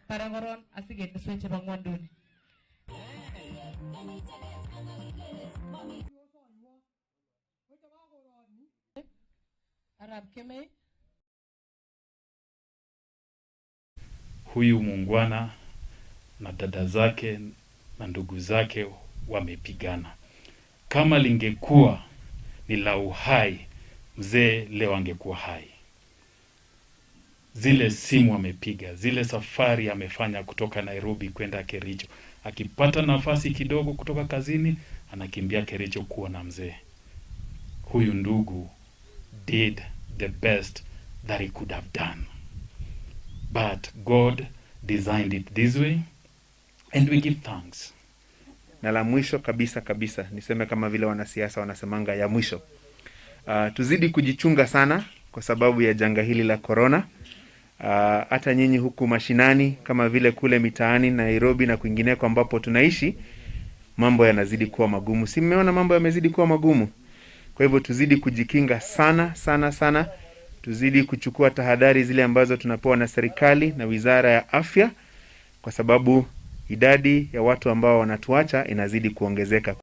paragoron asige switch bangwanduni Arab Kemei. Huyu muungwana na dada zake na ndugu zake wamepigana. Kama lingekuwa ni la uhai, mzee leo angekuwa hai. Zile simu amepiga, zile safari amefanya kutoka Nairobi kwenda Kericho. Akipata nafasi kidogo kutoka kazini, anakimbia Kericho kuwa na mzee. Huyu ndugu did the best that he could have done. But God designed it this way, and we give thanks. Na la mwisho kabisa niseme kama vile wanasiasa wanasemanga ya mwisho. Tuzidi kujichunga sana kwa sababu ya janga hili la corona. Hata nyinyi huku mashinani kama vile kule mitaani Nairobi na kwingineko ambapo tunaishi, mambo yanazidi kuwa magumu. Si mmeona mambo yamezidi kuwa magumu? Kwa hivyo tuzidi kujikinga sana. Tuzidi kuchukua tahadhari zile ambazo tunapewa na serikali na Wizara ya Afya, kwa sababu idadi ya watu ambao wanatuacha inazidi kuongezeka.